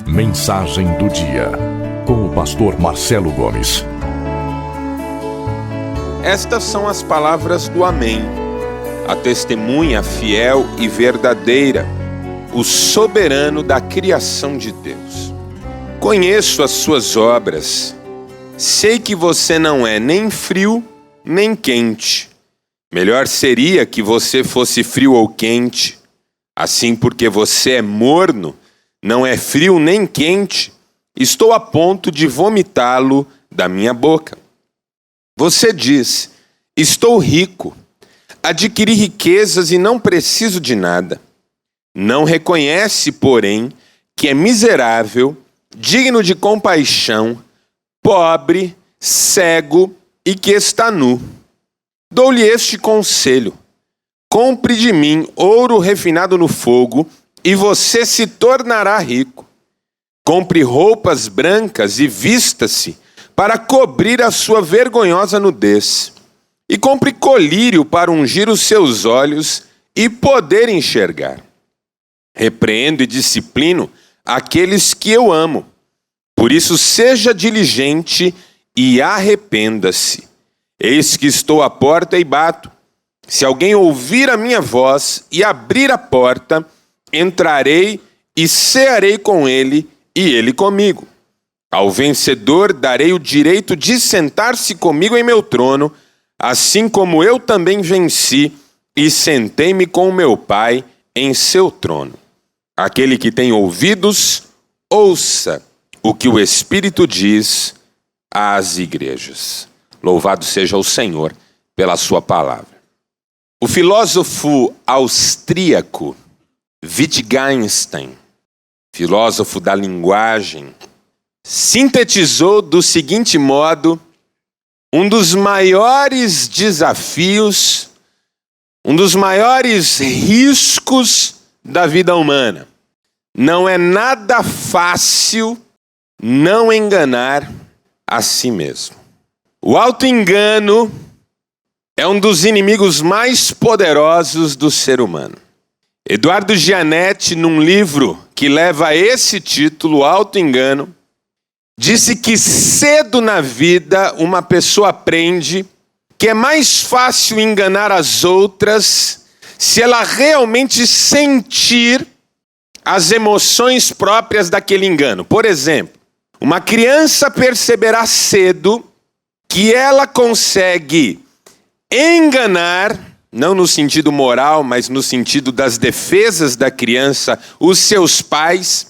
Mensagem do dia, com o pastor Marcelo Gomes. Estas são as palavras do Amém, a testemunha fiel e verdadeira, o soberano da criação de Deus. Conheço as suas obras, sei que você não é nem frio nem quente. Melhor seria que você fosse frio ou quente. Assim, porque você é morno, não é frio nem quente, estou a ponto de vomitá-lo da minha boca. Você diz: estou rico, adquiri riquezas e não preciso de nada. Não reconhece, porém, que é miserável, digno de compaixão, pobre, cego e que está nu. Dou-lhe este conselho: compre de mim ouro refinado no fogo e você se tornará rico. Compre roupas brancas e vista-se para cobrir a sua vergonhosa nudez. E compre colírio para ungir os seus olhos e poder enxergar. Repreendo e disciplino aqueles que eu amo. Por isso seja diligente e arrependa-se. Eis que estou à porta e bato. Se alguém ouvir a minha voz e abrir a porta, entrarei e cearei com ele e ele comigo. Ao vencedor darei o direito de sentar-se comigo em meu trono, assim como eu também venci e sentei-me com o meu Pai em seu trono. Aquele que tem ouvidos, ouça o que o Espírito diz às igrejas. Louvado seja o Senhor pela sua palavra. O filósofo austríaco Wittgenstein, filósofo da linguagem, sintetizou do seguinte modo um dos maiores desafios, um dos maiores riscos da vida humana. Não é nada fácil não enganar a si mesmo. O auto-engano é um dos inimigos mais poderosos do ser humano. Eduardo Gianetti, num livro que leva esse título, Auto-engano, disse que cedo na vida uma pessoa aprende que é mais fácil enganar as outras se ela realmente sentir as emoções próprias daquele engano. Por exemplo, uma criança perceberá cedo que ela consegue enganar, não no sentido moral, mas no sentido das defesas da criança, os seus pais,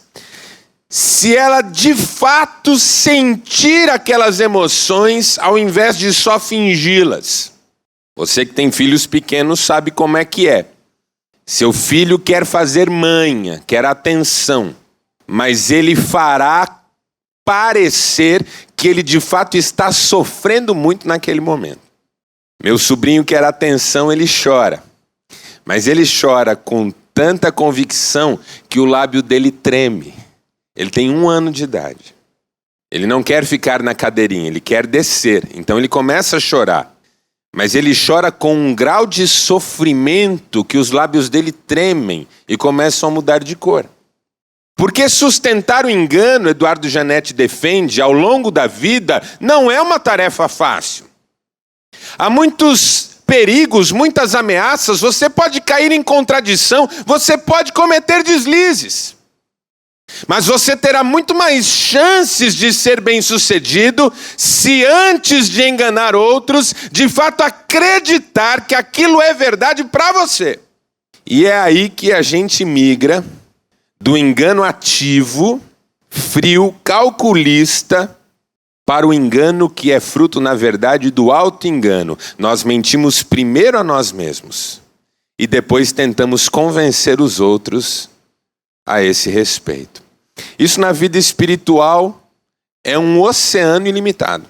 se ela de fato sentir aquelas emoções ao invés de só fingi-las. Você que tem filhos pequenos sabe como é que é. Seu filho quer fazer manha, quer atenção, mas ele fará parecer que ele de fato está sofrendo muito naquele momento. Meu sobrinho quer atenção, ele chora. Mas ele chora com tanta convicção que o lábio dele treme. Ele tem 1 ano de idade. Ele não quer ficar na cadeirinha, ele quer descer. Então ele começa a chorar. Mas ele chora com um grau de sofrimento que os lábios dele tremem e começam a mudar de cor. Porque sustentar o engano, Eduardo Gianetti defende, ao longo da vida, não é uma tarefa fácil. Há muitos perigos, muitas ameaças, você pode cair em contradição, você pode cometer deslizes. Mas você terá muito mais chances de ser bem-sucedido se antes de enganar outros, de fato acreditar que aquilo é verdade para você. E é aí que a gente migra do engano ativo, frio, calculista, para o engano que é fruto, na verdade, do auto-engano. Nós mentimos primeiro a nós mesmos e depois tentamos convencer os outros a esse respeito. Isso na vida espiritual é um oceano ilimitado.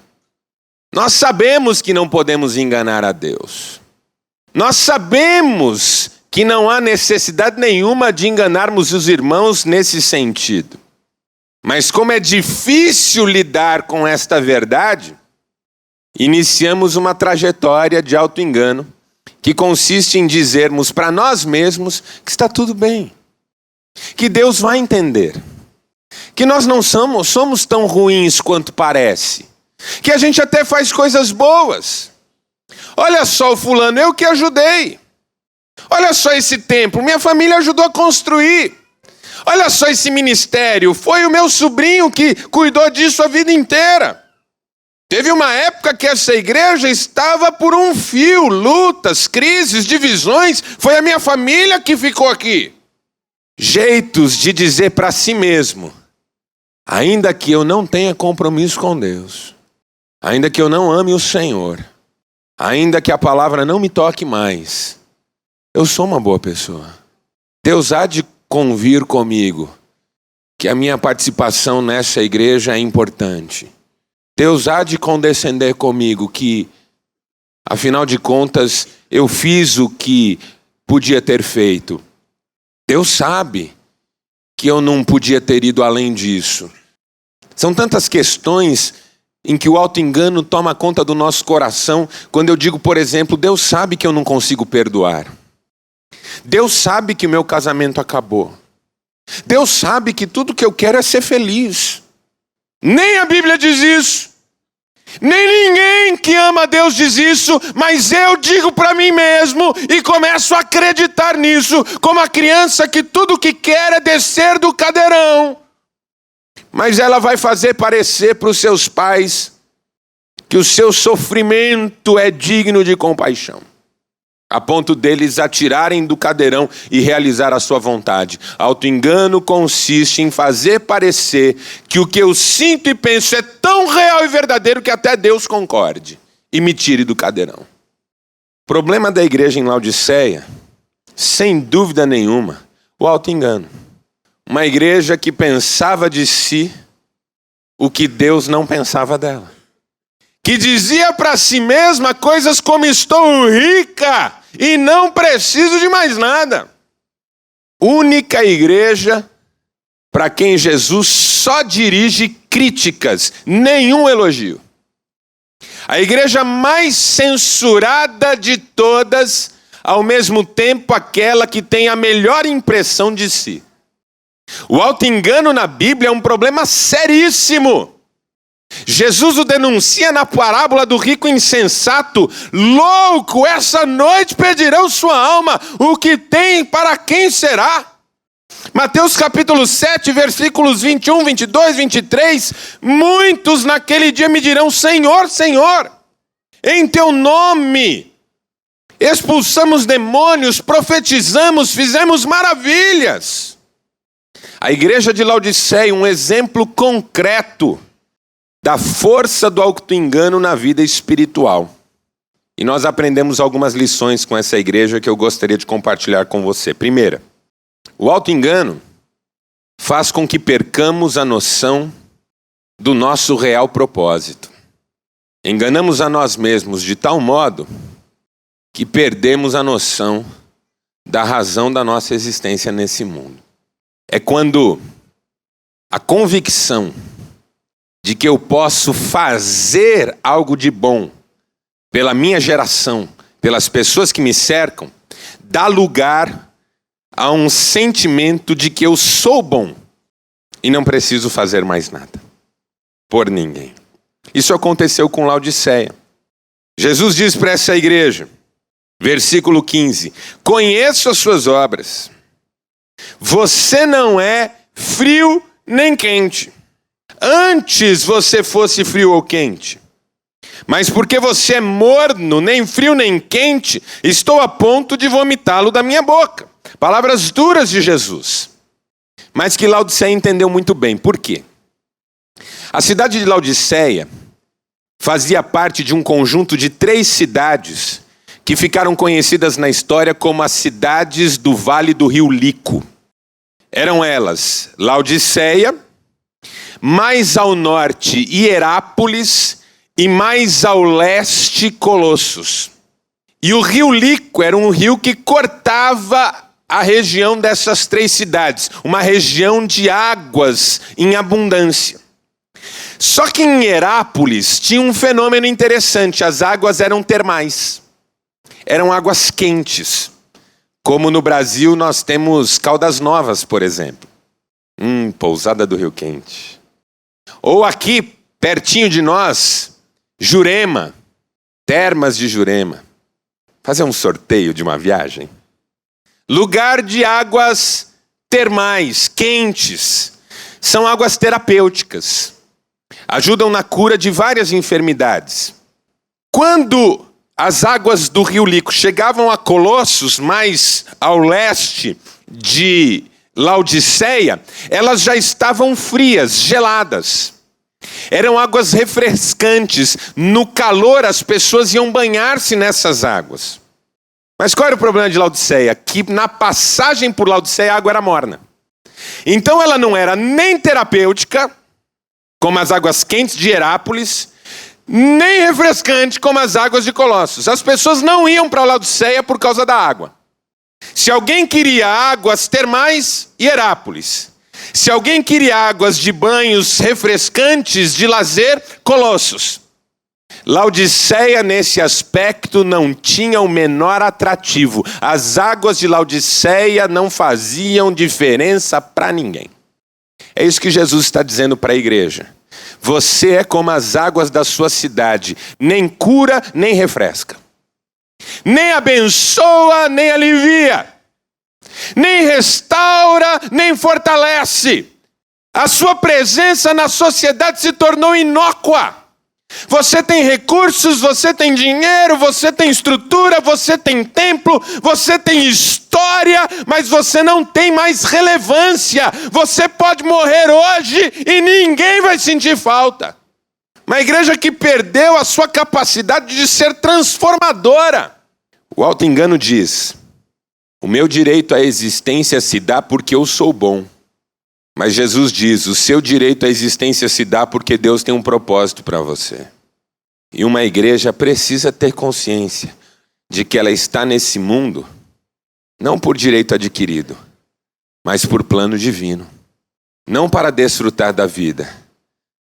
Nós sabemos que não podemos enganar a Deus. Nós sabemos que não há necessidade nenhuma de enganarmos os irmãos nesse sentido. Mas como é difícil lidar com esta verdade, iniciamos uma trajetória de auto-engano que consiste em dizermos para nós mesmos que está tudo bem, que Deus vai entender, que nós não somos tão ruins quanto parece, que a gente até faz coisas boas. Olha só o fulano, eu que ajudei. Olha só esse templo, minha família ajudou a construir. Olha só esse ministério, foi o meu sobrinho que cuidou disso a vida inteira. Teve uma época que essa igreja estava por um fio, lutas, crises, divisões, foi a minha família que ficou aqui. Jeitos de dizer para si mesmo, ainda que eu não tenha compromisso com Deus, ainda que eu não ame o Senhor, ainda que a palavra não me toque mais, eu sou uma boa pessoa. Deus há de convir comigo que a minha participação nessa igreja é importante. Deus há de condescender comigo que, afinal de contas, eu fiz o que podia ter feito. Deus sabe que eu não podia ter ido além disso. São tantas questões em que o auto-engano toma conta do nosso coração. Quando eu digo, por exemplo, Deus sabe que eu não consigo perdoar. Deus sabe que o meu casamento acabou. Deus sabe que tudo que eu quero é ser feliz. Nem a Bíblia diz isso. Nem ninguém que ama a Deus diz isso, mas eu digo para mim mesmo e começo a acreditar nisso, como a criança que tudo que quer é descer do cadeirão. Mas ela vai fazer parecer para os seus pais que o seu sofrimento é digno de compaixão, a ponto deles atirarem do cadeirão e realizar a sua vontade. Auto-engano consiste em fazer parecer que o que eu sinto e penso é tão real e verdadeiro que até Deus concorde e me tire do cadeirão. O problema da igreja em Laodiceia, sem dúvida nenhuma, o auto-engano. Uma igreja que pensava de si o que Deus não pensava dela. Que dizia para si mesma coisas como estou rica e não preciso de mais nada. Única igreja para quem Jesus só dirige críticas, nenhum elogio. A igreja mais censurada de todas, ao mesmo tempo aquela que tem a melhor impressão de si. O auto-engano na Bíblia é um problema seríssimo. Jesus o denuncia na parábola do rico insensato. Louco, essa noite pedirão sua alma. O que tem, para quem será? Mateus capítulo 7, versículos 21, 22, 23. Muitos naquele dia me dirão, Senhor, Senhor, em teu nome expulsamos demônios, profetizamos, fizemos maravilhas. A igreja de Laodiceia, um exemplo concreto da força do auto-engano na vida espiritual. E nós aprendemos algumas lições com essa igreja que eu gostaria de compartilhar com você. Primeira, o auto-engano faz com que percamos a noção do nosso real propósito. Enganamos a nós mesmos de tal modo que perdemos a noção da razão da nossa existência nesse mundo. É quando a convicção de que eu posso fazer algo de bom pela minha geração, pelas pessoas que me cercam, dá lugar a um sentimento de que eu sou bom e não preciso fazer mais nada por ninguém. Isso aconteceu com Laodiceia. Jesus diz para essa igreja, versículo 15, conheço as suas obras. Você não é frio nem quente. Antes você fosse frio ou quente. Mas porque você é morno, nem frio nem quente, estou a ponto de vomitá-lo da minha boca. Palavras duras de Jesus. Mas que Laodiceia entendeu muito bem. Por quê? A cidade de Laodiceia fazia parte de um conjunto de 3 cidades que ficaram conhecidas na história como as cidades do Vale do Rio Lico. Eram elas Laodiceia, mais ao norte Hierápolis e mais ao leste Colossos. E o rio Lico era um rio que cortava a região dessas 3 cidades, uma região de águas em abundância. Só que em Hierápolis tinha um fenômeno interessante, as águas eram termais, eram águas quentes, como no Brasil nós temos Caldas Novas, por exemplo. Pousada do Rio Quente. Ou aqui, pertinho de nós, Jurema, Termas de Jurema. Fazer um sorteio de uma viagem. Lugar de águas termais, quentes. São águas terapêuticas. Ajudam na cura de várias enfermidades. Quando as águas do Rio Lico chegavam a Colossos, mais ao leste de Laodiceia, elas já estavam frias, geladas. Eram águas refrescantes. No calor, as pessoas iam banhar-se nessas águas. Mas qual era o problema de Laodiceia? Que na passagem por Laodiceia a água era morna. Então ela não era nem terapêutica, como as águas quentes de Herápolis, nem refrescante como as águas de Colossos. As pessoas não iam para Laodiceia por causa da água. Se alguém queria águas termais, Herápolis. Se alguém queria águas de banhos refrescantes, de lazer, Colossos. Laodiceia, nesse aspecto, não tinha o menor atrativo. As águas de Laodiceia não faziam diferença para ninguém. É isso que Jesus está dizendo para a igreja. Você é como as águas da sua cidade, nem cura, nem refresca. Nem abençoa, nem alivia. Nem restaura, nem fortalece. A sua presença na sociedade se tornou inócua. Você tem recursos, você tem dinheiro, você tem estrutura, você tem templo, você tem história, mas você não tem mais relevância. Você pode morrer hoje e ninguém vai sentir falta. Uma igreja que perdeu a sua capacidade de ser transformadora. O auto-engano diz: o meu direito à existência se dá porque eu sou bom. Mas Jesus diz: o seu direito à existência se dá porque Deus tem um propósito para você. E uma igreja precisa ter consciência de que ela está nesse mundo, não por direito adquirido, mas por plano divino. Não para desfrutar da vida,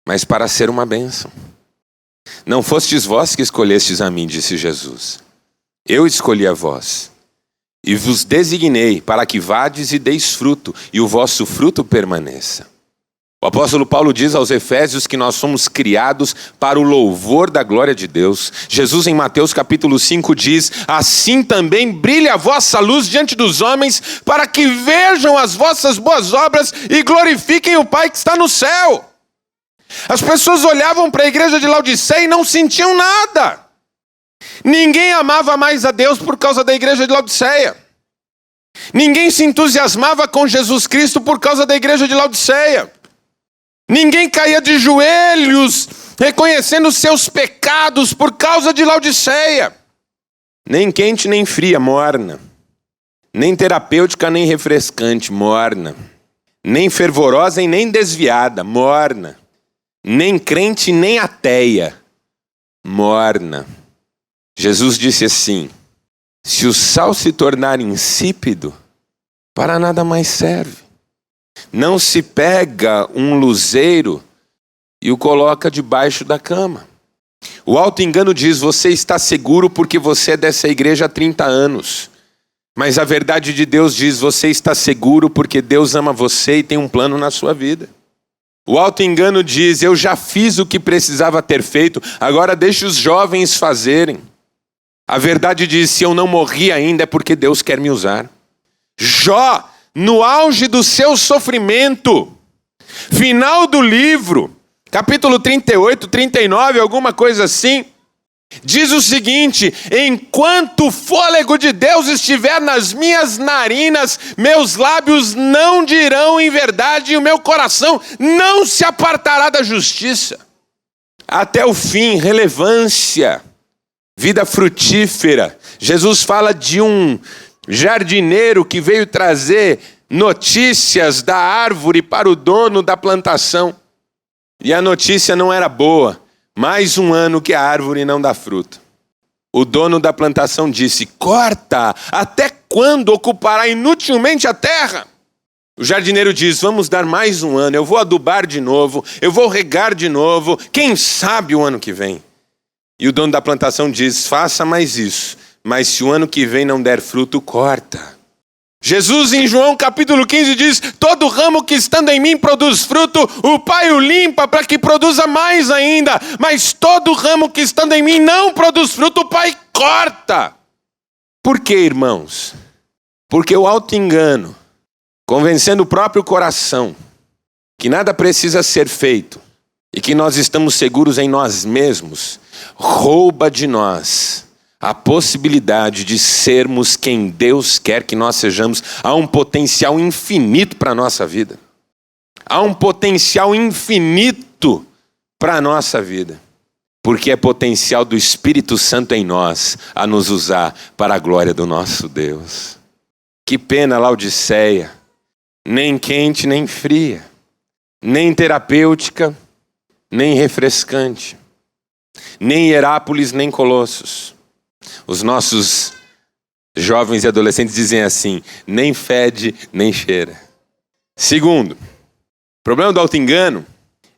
mas para ser uma bênção. Não fostes vós que escolhestes a mim, disse Jesus. Eu escolhi a vós. E vos designei para que vades e deis fruto, e o vosso fruto permaneça. O apóstolo Paulo diz aos Efésios que nós somos criados para o louvor da glória de Deus. Jesus em Mateus capítulo 5 diz: assim também brilhe a vossa luz diante dos homens, para que vejam as vossas boas obras e glorifiquem o Pai que está no céu. As pessoas olhavam para a igreja de Laodiceia e não sentiam nada. Ninguém amava mais a Deus por causa da igreja de Laodiceia. Ninguém se entusiasmava com Jesus Cristo por causa da igreja de Laodiceia. Ninguém caía de joelhos reconhecendo seus pecados por causa de Laodiceia. Nem quente nem fria, morna. Nem terapêutica nem refrescante, morna. Nem fervorosa e nem desviada, morna. Nem crente nem ateia, morna. Jesus disse assim: se o sal se tornar insípido, para nada mais serve. Não se pega um luzeiro e o coloca debaixo da cama. O auto-engano diz: você está seguro porque você é dessa igreja há 30 anos. Mas a verdade de Deus diz: você está seguro porque Deus ama você e tem um plano na sua vida. O auto-engano diz: eu já fiz o que precisava ter feito, agora deixe os jovens fazerem. A verdade diz: se eu não morri ainda é porque Deus quer me usar. Jó, no auge do seu sofrimento, final do livro, capítulo 38, 39, alguma coisa assim, diz o seguinte: enquanto o fôlego de Deus estiver nas minhas narinas, meus lábios não dirão em verdade e o meu coração não se apartará da justiça. Até o fim, relevância, vida frutífera. Jesus fala de um jardineiro que veio trazer notícias da árvore para o dono da plantação. E a notícia não era boa. Mais um ano que a árvore não dá fruto. O dono da plantação disse: corta, até quando ocupará inutilmente a terra? O jardineiro diz: vamos dar mais um ano, eu vou adubar de novo, eu vou regar de novo, quem sabe o ano que vem. E o dono da plantação diz: faça mais isso, mas se o ano que vem não der fruto, corta. Jesus em João capítulo 15 diz: todo ramo que estando em mim produz fruto, o Pai o limpa para que produza mais ainda. Mas todo ramo que estando em mim não produz fruto, o Pai corta. Por quê, irmãos? Porque o auto-engano, convencendo o próprio coração que nada precisa ser feito e que nós estamos seguros em nós mesmos, rouba de nós a possibilidade de sermos quem Deus quer que nós sejamos. Há um potencial infinito para a nossa vida. Há um potencial infinito para a nossa vida. Porque é potencial do Espírito Santo em nós a nos usar para a glória do nosso Deus. Que pena, Laodiceia. Nem quente, nem fria. Nem terapêutica, nem refrescante. Nem Hierápolis, nem Colossos. Os nossos jovens e adolescentes dizem assim: nem fede, nem cheira. Segundo, o problema do auto-engano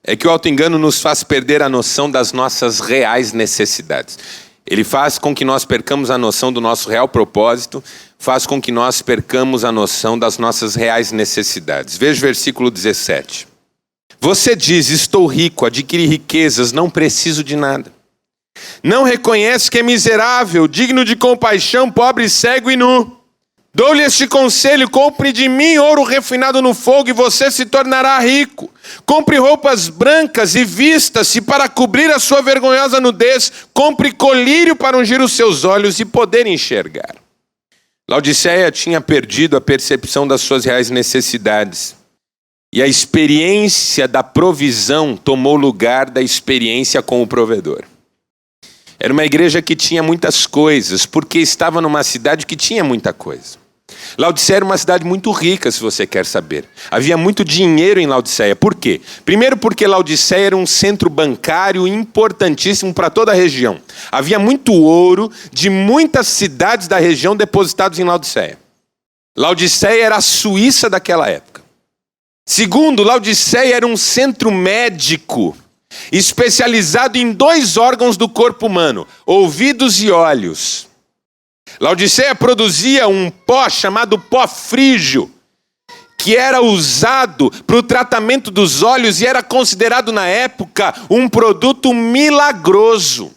é que o auto-engano nos faz perder a noção das nossas reais necessidades. Ele faz com que nós percamos a noção do nosso real propósito, faz com que nós percamos a noção das nossas reais necessidades. Veja o versículo 17. Você diz: estou rico, adquiri riquezas, não preciso de nada. Não reconhece que é miserável, digno de compaixão, pobre, cego e nu. Dou-lhe este conselho: compre de mim ouro refinado no fogo e você se tornará rico. Compre roupas brancas e vista-se para cobrir a sua vergonhosa nudez. Compre colírio para ungir os seus olhos e poder enxergar. Laodiceia tinha perdido a percepção das suas reais necessidades. E a experiência da provisão tomou lugar da experiência com o provedor. Era uma igreja que tinha muitas coisas, porque estava numa cidade que tinha muita coisa. Laodiceia era uma cidade muito rica, se você quer saber. Havia muito dinheiro em Laodiceia. Por quê? Primeiro porque Laodiceia era um centro bancário importantíssimo para toda a região. Havia muito ouro de muitas cidades da região depositados em Laodiceia. Laodiceia era a Suíça daquela época. Segundo, Laodiceia era um centro médico especializado em 2 órgãos do corpo humano, ouvidos e olhos. Laodiceia produzia um pó chamado pó frígio, que era usado para o tratamento dos olhos e era considerado na época um produto milagroso.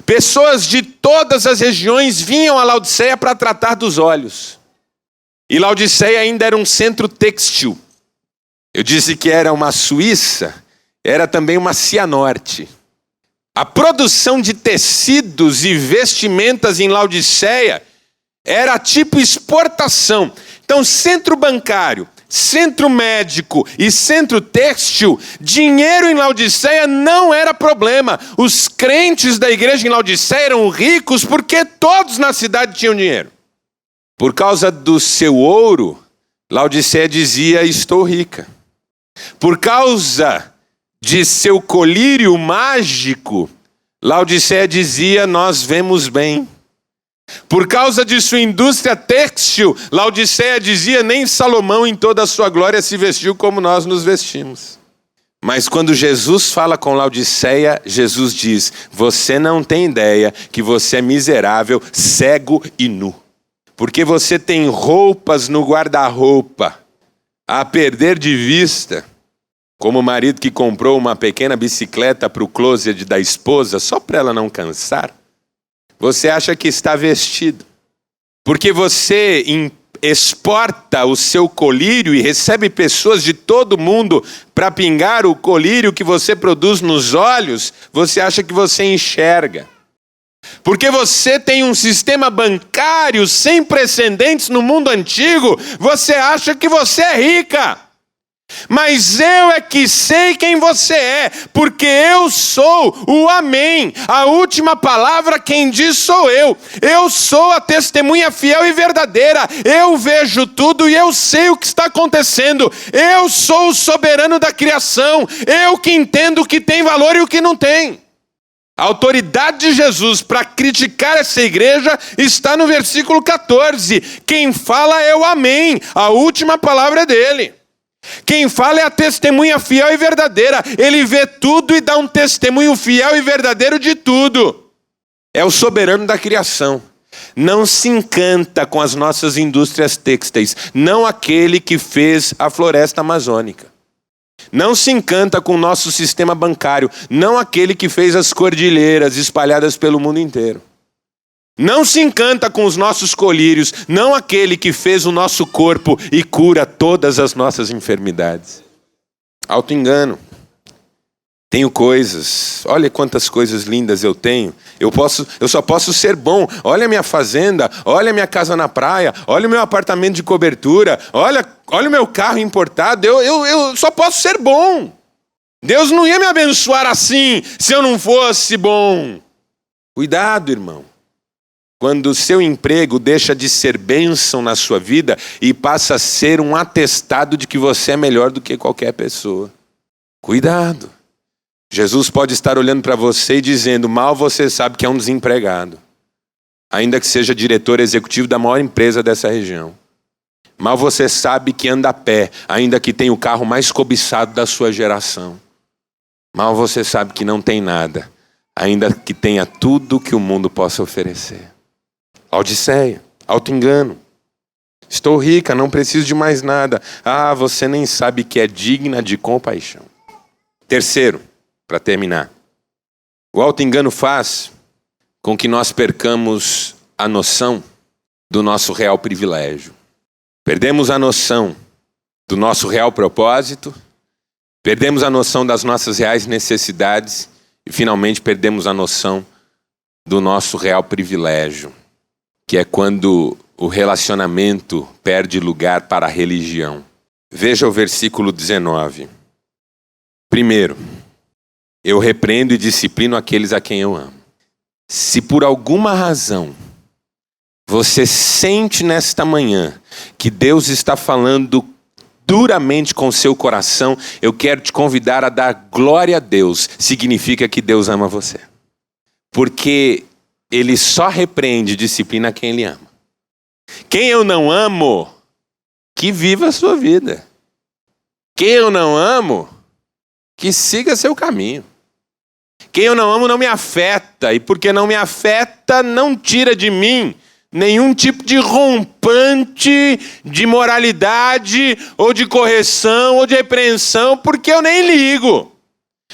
Pessoas de todas as regiões vinham a Laodiceia para tratar dos olhos. E Laodiceia ainda era um centro têxtil. Eu disse que era uma Suíça, era também uma Cianorte. A produção de tecidos e vestimentas em Laodiceia era tipo exportação. Então, centro bancário, centro médico e centro têxtil, dinheiro em Laodiceia não era problema. Os crentes da igreja em Laodiceia eram ricos porque todos na cidade tinham dinheiro. Por causa do seu ouro, Laodiceia dizia: estou rica. Por causa de seu colírio mágico, Laodiceia dizia: nós vemos bem. Por causa de sua indústria têxtil, Laodiceia dizia: nem Salomão em toda a sua glória se vestiu como nós nos vestimos. Mas quando Jesus fala com Laodiceia, Jesus diz: você não tem ideia que você é miserável, cego e nu. Porque você tem roupas no guarda-roupa a perder de vista. Como o marido que comprou uma pequena bicicleta para o closet da esposa, só para ela não cansar. Você acha que está vestido. Porque você exporta o seu colírio e recebe pessoas de todo mundo para pingar o colírio que você produz nos olhos, você acha que você enxerga. Porque você tem um sistema bancário sem precedentes no mundo antigo, você acha que você é rica. Mas eu é que sei quem você é, porque eu sou o Amém. A última palavra quem diz sou eu. Eu sou a testemunha fiel e verdadeira. Eu vejo tudo e eu sei o que está acontecendo. Eu sou o soberano da criação. Eu que entendo o que tem valor e o que não tem. A autoridade de Jesus para criticar essa igreja está no versículo 14. Quem fala é o Amém. A última palavra é dele. Quem fala é a testemunha fiel e verdadeira. Ele vê tudo e dá um testemunho fiel e verdadeiro de tudo. É o soberano da criação. não se encanta com as nossas indústrias têxteis, não aquele que fez a floresta amazônica. Não se encanta com o nosso sistema bancário, não aquele que fez as cordilheiras espalhadas pelo mundo inteiro. Não se encanta com os nossos colírios, não aquele que fez o nosso corpo e cura todas as nossas enfermidades. Auto-engano. Tenho coisas, olha quantas coisas lindas eu tenho. Eu só posso ser bom. Olha a minha fazenda, olha a minha casa na praia, olha o meu apartamento de cobertura, olha o meu carro importado. Eu só posso ser bom. Deus não ia me abençoar assim se eu não fosse bom. Cuidado, irmão. Quando o seu emprego deixa de ser bênção na sua vida e passa a ser um atestado de que você é melhor do que qualquer pessoa. Cuidado. Jesus pode estar olhando para você e dizendo, mal você sabe que é um desempregado. Ainda que seja diretor executivo da maior empresa dessa região. Mal você sabe que anda a pé, ainda que tenha o carro mais cobiçado da sua geração. Mal você sabe que não tem nada, ainda que tenha tudo que o mundo possa oferecer. Laodiceia, auto-engano. Estou rica, não preciso de mais nada. Ah, você nem sabe que é digna de compaixão. Terceiro, para terminar. O auto-engano faz com que nós percamos a noção do nosso real privilégio. Perdemos a noção do nosso real propósito, perdemos a noção das nossas reais necessidades e finalmente perdemos a noção do nosso real privilégio, que é quando o relacionamento perde lugar para a religião. Veja o versículo 19. Primeiro, eu repreendo e disciplino aqueles a quem eu amo. Se por alguma razão você sente nesta manhã que Deus está falando duramente com seu coração, eu quero te convidar a dar glória a Deus. Significa que Deus ama você. Porque Ele só repreende e disciplina quem Ele ama. Quem eu não amo, que viva a sua vida. Quem eu não amo, que siga seu caminho. Quem eu não amo não me afeta, e porque não me afeta, não tira de mim nenhum tipo de rompante de moralidade, ou de correção, ou de repreensão, porque eu nem ligo.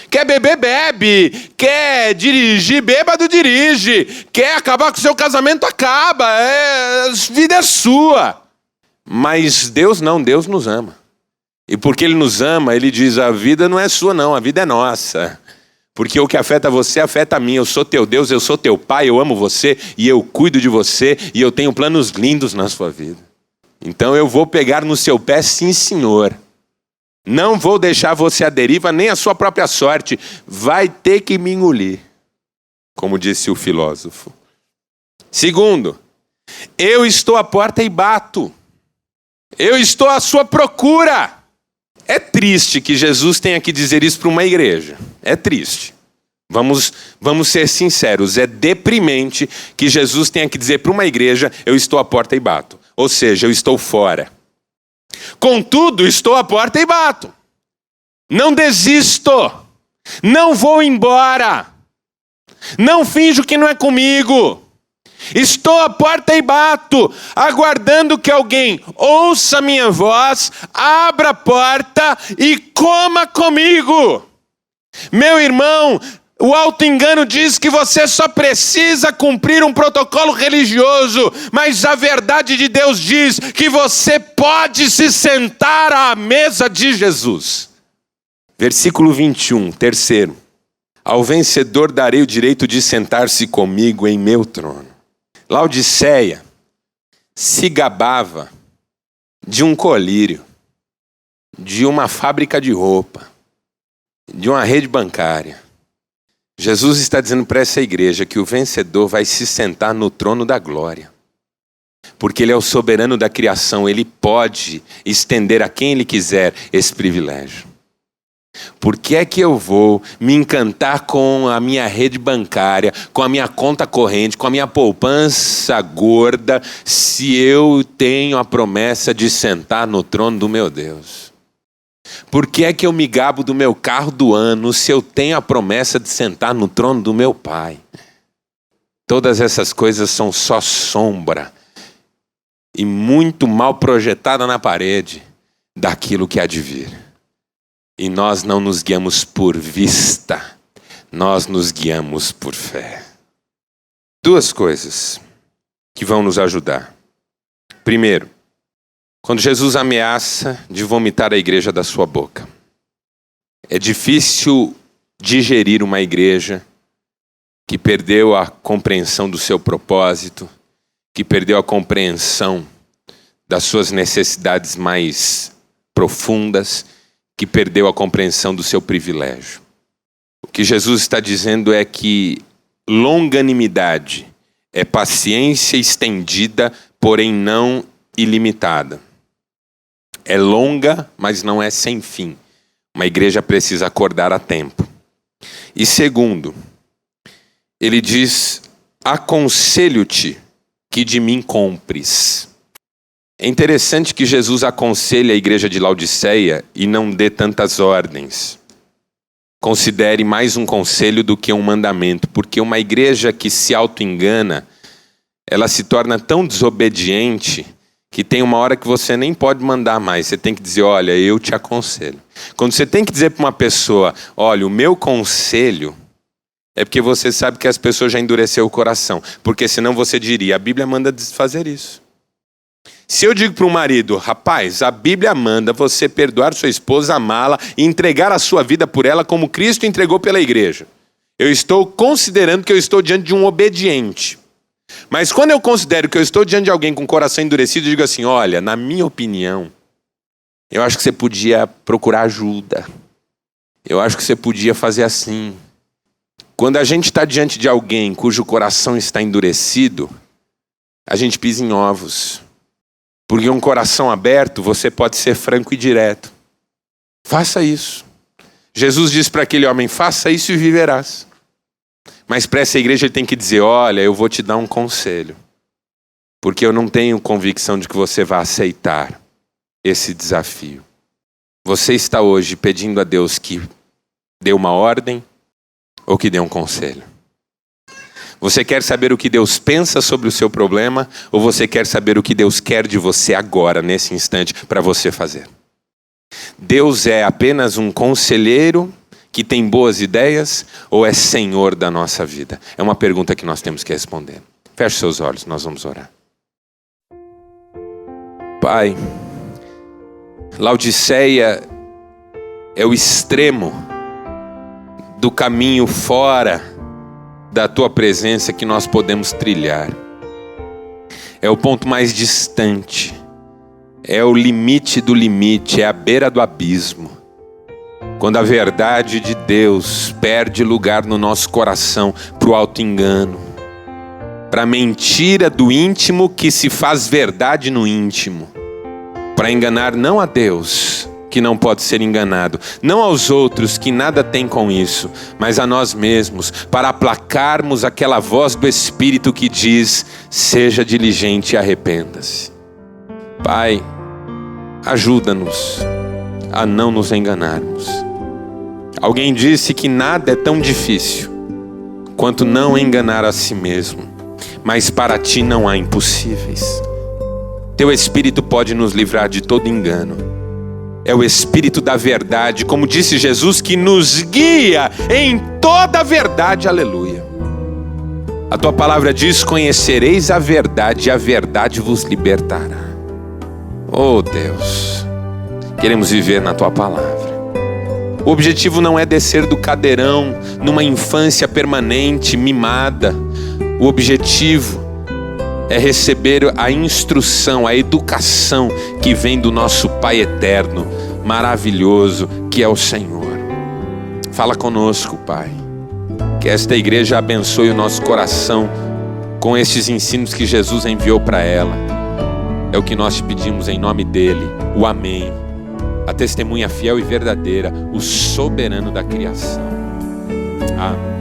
Quer beber, bebe. Quer dirigir, bêbado, dirige. Quer acabar com o seu casamento, acaba. A vida é sua. Mas Deus não, Deus nos ama. E porque Ele nos ama, Ele diz, a vida não é sua não, a vida é nossa. Porque o que afeta você, afeta a mim. Eu sou teu Deus, eu sou teu Pai, eu amo você e eu cuido de você e eu tenho planos lindos na sua vida. Então eu vou pegar no seu pé, sim, Senhor. Não vou deixar você à deriva, nem a sua própria sorte. Vai ter que me engolir, como disse o filósofo. Segundo, eu estou à porta e bato. Eu estou à sua procura. É triste que Jesus tenha que dizer isso para uma igreja. É triste. Vamos ser sinceros. É deprimente que Jesus tenha que dizer para uma igreja, eu estou à porta e bato. Ou seja, eu estou fora. Contudo, estou à porta e bato. Não desisto. Não vou embora. Não finjo que não é comigo. Estou à porta e bato, aguardando que alguém ouça minha voz, abra a porta e coma comigo. Meu irmão, o auto-engano diz que você só precisa cumprir um protocolo religioso, mas a verdade de Deus diz que você pode se sentar à mesa de Jesus. Versículo 21, terceiro. Ao vencedor darei o direito de sentar-se comigo em meu trono. Laodiceia se gabava de um colírio, de uma fábrica de roupa, de uma rede bancária. Jesus está dizendo para essa igreja que o vencedor vai se sentar no trono da glória. Porque Ele é o soberano da criação, Ele pode estender a quem Ele quiser esse privilégio. Por que é que eu vou me encantar com a minha rede bancária, com a minha conta corrente, com a minha poupança gorda, se eu tenho a promessa de sentar no trono do meu Deus? Por que é que eu me gabo do meu carro do ano, se eu tenho a promessa de sentar no trono do meu Pai? Todas essas coisas são só sombra e muito mal projetada na parede daquilo que há de vir. E nós não nos guiamos por vista, nós nos guiamos por fé. Duas coisas que vão nos ajudar. Primeiro, quando Jesus ameaça de vomitar a igreja da sua boca. É difícil digerir uma igreja que perdeu a compreensão do seu propósito, que perdeu a compreensão das suas necessidades mais profundas, que perdeu a compreensão do seu privilégio. O que Jesus está dizendo é que longanimidade é paciência estendida, porém não ilimitada. É longa, mas não é sem fim. Uma igreja precisa acordar a tempo. E segundo, ele diz: aconselho-te que de mim compres. É interessante que Jesus aconselhe a igreja de Laodiceia e não dê tantas ordens. Considere mais um conselho do que um mandamento, porque uma igreja que se auto-engana, ela se torna tão desobediente que tem uma hora que você nem pode mandar mais. Você tem que dizer: olha, eu te aconselho. Quando você tem que dizer para uma pessoa: olha, o meu conselho, é porque você sabe que as pessoas já endureceram o coração. Porque senão você diria: a Bíblia manda fazer isso. Se eu digo para um marido: rapaz, a Bíblia manda você perdoar sua esposa, amá-la e entregar a sua vida por ela como Cristo entregou pela igreja, eu estou considerando que eu estou diante de um obediente. Mas quando eu considero que eu estou diante de alguém com o coração endurecido, eu digo assim: olha, na minha opinião, eu acho que você podia procurar ajuda. Eu acho que você podia fazer assim. Quando a gente está diante de alguém cujo coração está endurecido, a gente pisa em ovos. Porque um coração aberto, você pode ser franco e direto. Faça isso. Jesus disse para aquele homem: faça isso e viverás. Mas para essa igreja ele tem que dizer: olha, eu vou te dar um conselho. Porque eu não tenho convicção de que você vai aceitar esse desafio. Você está hoje pedindo a Deus que dê uma ordem ou que dê um conselho? Você quer saber o que Deus pensa sobre o seu problema, ou você quer saber o que Deus quer de você agora, nesse instante, para você fazer? Deus é apenas um conselheiro que tem boas ideias, ou é Senhor da nossa vida? É uma pergunta que nós temos que responder. Feche seus olhos, nós vamos orar. Pai, Laodiceia é o extremo do caminho fora da tua presença que nós podemos trilhar. É o ponto mais distante. É o limite do limite, é a beira do abismo. Quando a verdade de Deus perde lugar no nosso coração para o auto-engano, para a mentira do íntimo que se faz verdade no íntimo, para enganar não a Deus, que não pode ser enganado, não aos outros, que nada tem com isso, mas a nós mesmos, para aplacarmos aquela voz do Espírito que diz: seja diligente e arrependa-se. Pai, ajuda-nos a não nos enganarmos. Alguém disse que nada é tão difícil quanto não enganar a si mesmo, mas para ti não há impossíveis. Teu Espírito pode nos livrar de todo engano. É o Espírito da verdade, como disse Jesus, que nos guia em toda a verdade, aleluia. A tua palavra diz: conhecereis a verdade e a verdade vos libertará. Oh Deus, queremos viver na tua palavra. O objetivo não é descer do cadeirão numa infância permanente, mimada. O objetivo é receber a instrução, a educação que vem do nosso Pai eterno, maravilhoso, que é o Senhor. Fala conosco, Pai. Que esta igreja abençoe o nosso coração com estes ensinos que Jesus enviou para ela. É o que nós te pedimos em nome dele, o Amém. A testemunha fiel e verdadeira, o soberano da criação. Amém.